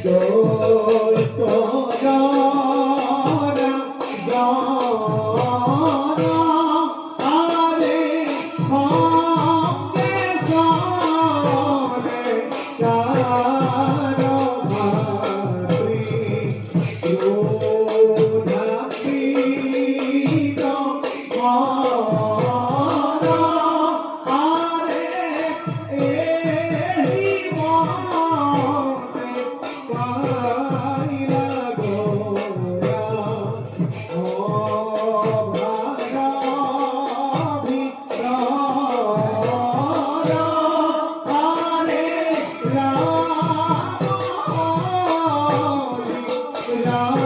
তোর তোরা জানা আরে সঙ্গে সঙ্গে চারো ভাতৃ রুধাতীত মরা আরে এই মতে পাইলা গোরা ও ভাষা ভিতরা আরে রাম